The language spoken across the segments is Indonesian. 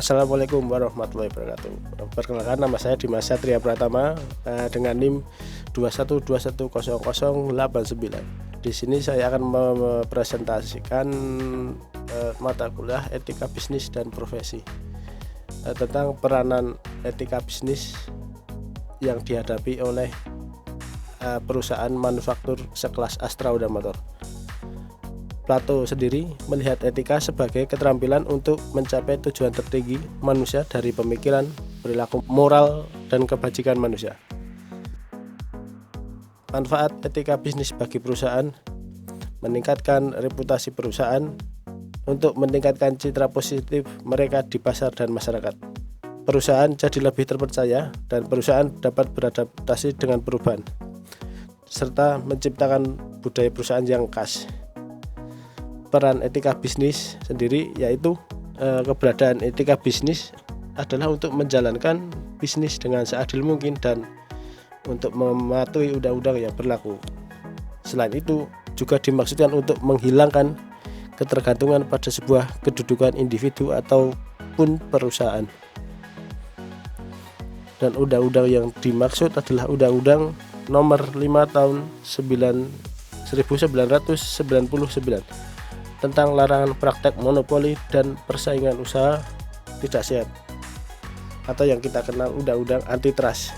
Assalamualaikum warahmatullahi wabarakatuh. Perkenalkan, nama saya Dimas Satria Pratama dengan NIM 212100089. Di sini saya akan mempresentasikan mata kuliah etika bisnis dan profesi tentang peranan etika bisnis yang dihadapi oleh perusahaan manufaktur sekelas Astra Uda Motor. Plato sendiri melihat etika sebagai keterampilan untuk mencapai tujuan tertinggi manusia dari pemikiran, perilaku moral, dan kebajikan manusia. Manfaat etika bisnis bagi perusahaan: meningkatkan reputasi perusahaan untuk meningkatkan citra positif mereka di pasar dan masyarakat. Perusahaan jadi lebih terpercaya dan perusahaan dapat beradaptasi dengan perubahan serta menciptakan budaya perusahaan yang khas. Peran etika bisnis sendiri yaitu keberadaan etika bisnis adalah untuk menjalankan bisnis dengan seadil mungkin dan untuk mematuhi undang-undang yang berlaku. Selain itu juga dimaksudkan untuk menghilangkan ketergantungan pada sebuah kedudukan individu ataupun perusahaan. Dan undang-undang yang dimaksud adalah Undang-Undang Nomor 5 Tahun 1999 tentang larangan praktek monopoli dan persaingan usaha tidak sehat, atau yang kita kenal Undang-Undang Antitrust.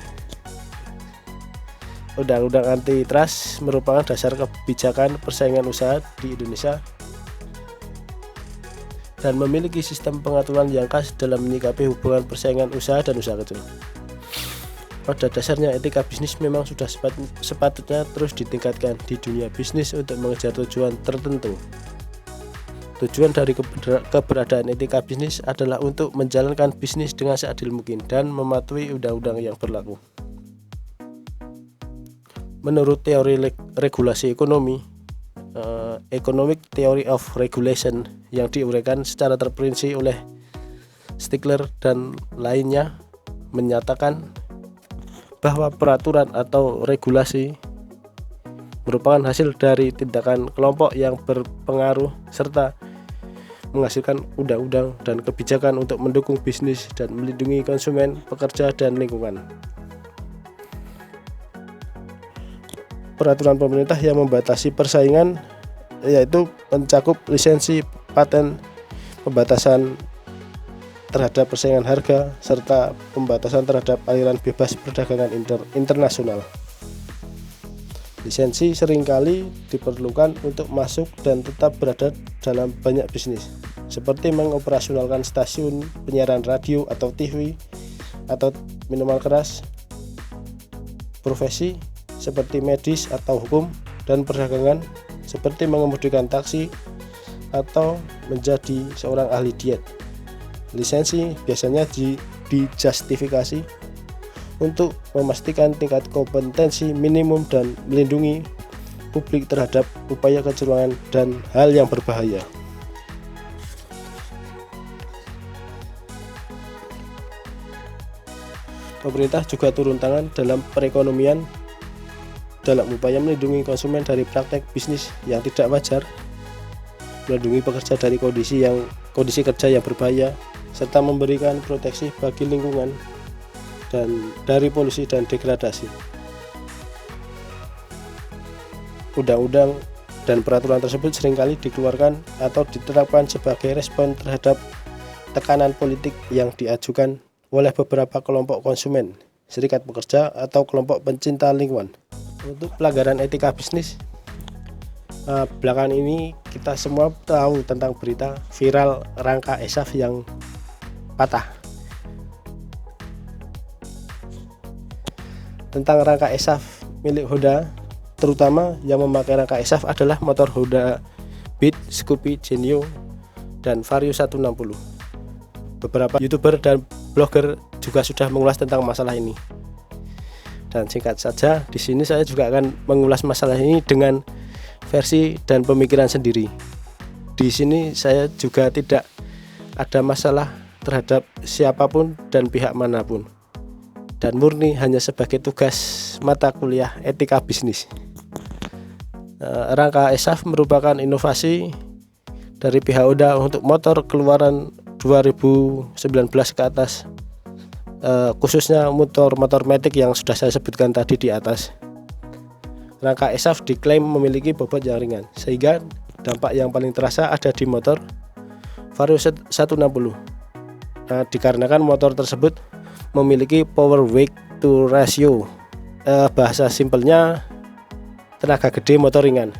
Undang-Undang Antitrust merupakan dasar kebijakan persaingan usaha di Indonesia dan memiliki sistem pengaturan yang khas dalam menyikapi hubungan persaingan usaha dan usaha kecil. Pada dasarnya etika bisnis memang sudah sepatutnya terus ditingkatkan di dunia bisnis untuk mengejar tujuan tertentu. Tujuan dari keberadaan etika bisnis adalah untuk menjalankan bisnis dengan seadil mungkin dan mematuhi undang-undang yang berlaku. Menurut teori regulasi ekonomi, Economic Theory of Regulation, yang diuraikan secara terperinci oleh Stigler dan lainnya, menyatakan bahwa peraturan atau regulasi merupakan hasil dari tindakan kelompok yang berpengaruh serta menghasilkan undang-undang dan kebijakan untuk mendukung bisnis dan melindungi konsumen, pekerja, dan lingkungan. Peraturan pemerintah yang membatasi persaingan yaitu mencakup lisensi, paten, pembatasan terhadap persaingan harga, serta pembatasan terhadap aliran bebas perdagangan internasional. Lisensi seringkali diperlukan untuk masuk dan tetap berada dalam banyak bisnis, seperti mengoperasionalkan stasiun penyiaran radio atau TV atau minuman keras. Profesi seperti medis atau hukum, dan perdagangan seperti mengemudikan taksi atau menjadi seorang ahli diet. Lisensi biasanya dijustifikasi untuk memastikan tingkat kompetensi minimum dan melindungi publik terhadap upaya kecurangan dan hal yang berbahaya. Pemerintah juga turun tangan dalam perekonomian dalam upaya melindungi konsumen dari praktek bisnis yang tidak wajar, melindungi pekerja dari kondisi kerja yang berbahaya, serta memberikan proteksi bagi lingkungan dan dari polusi dan degradasi. Undang-undang dan peraturan tersebut seringkali dikeluarkan atau diterapkan sebagai respon terhadap tekanan politik yang diajukan oleh beberapa kelompok konsumen, serikat pekerja, atau kelompok pencinta lingkungan. Untuk pelanggaran etika bisnis, belakangan ini kita semua tahu tentang berita viral rangka ESAF yang patah. Tentang rangka ESAF milik Honda, terutama yang memakai rangka ESAF adalah motor Honda Beat, Scoopy, Genio, dan Vario 160. Beberapa YouTuber dan blogger juga sudah mengulas tentang masalah ini. Dan singkat saja, di sini saya juga akan mengulas masalah ini dengan versi dan pemikiran sendiri. Di sini saya juga tidak ada masalah terhadap siapapun dan pihak manapun, dan murni hanya sebagai tugas mata kuliah etika bisnis. Rangka ESAF merupakan inovasi dari pihak Honda untuk motor keluaran 2019 ke atas, khususnya motor-motor matic yang sudah saya sebutkan tadi di atas. Rangka ESAF diklaim memiliki bobot yang ringan, sehingga dampak yang paling terasa ada di motor Vario 160. Nah, dikarenakan motor tersebut memiliki power weight to ratio, bahasa simpelnya tenaga gede motor ringan.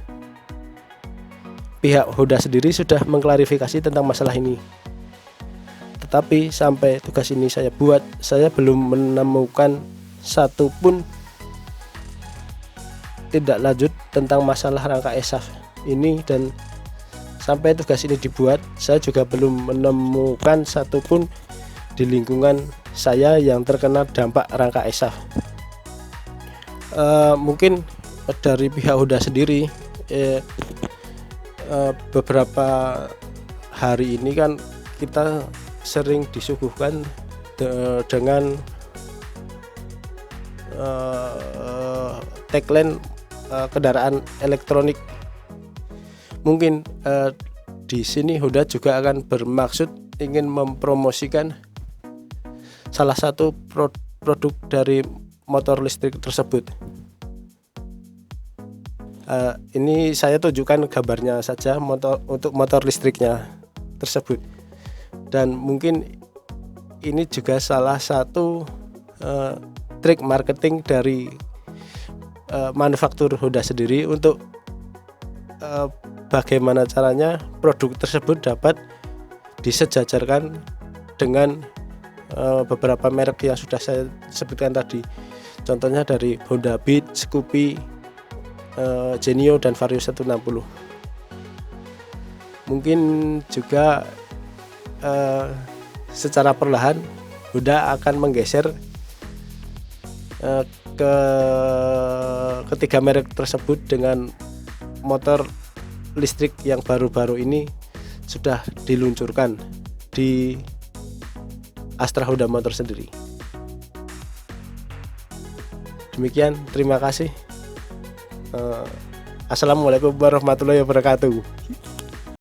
Pihak Honda sendiri sudah mengklarifikasi tentang masalah ini, tetapi sampai tugas ini saya buat, saya belum menemukan satupun tindak lanjut tentang masalah rangka ESAF ini, dan sampai tugas ini dibuat, saya juga belum menemukan satupun di lingkungan saya yang terkena dampak rangka ESAF. Mungkin dari pihak Honda sendiri, beberapa hari ini kan kita sering disuguhkan dengan tagline kendaraan elektronik. Mungkin di sini Honda juga akan bermaksud ingin mempromosikan salah satu produk dari motor listrik tersebut. Ini saya tunjukkan gambarnya saja untuk motor listriknya tersebut, dan mungkin ini juga salah satu trik marketing dari manufaktur Honda sendiri untuk bagaimana caranya produk tersebut dapat disejajarkan dengan beberapa merek yang sudah saya sebutkan tadi, contohnya dari Honda Beat, Scoopy, Genio, dan Vario 160. Mungkin juga secara perlahan Honda akan menggeser ke ketiga merek tersebut dengan motor listrik yang baru-baru ini sudah diluncurkan di Astra Honda Motor sendiri. Demikian, terima kasih. Assalamualaikum warahmatullahi wabarakatuh.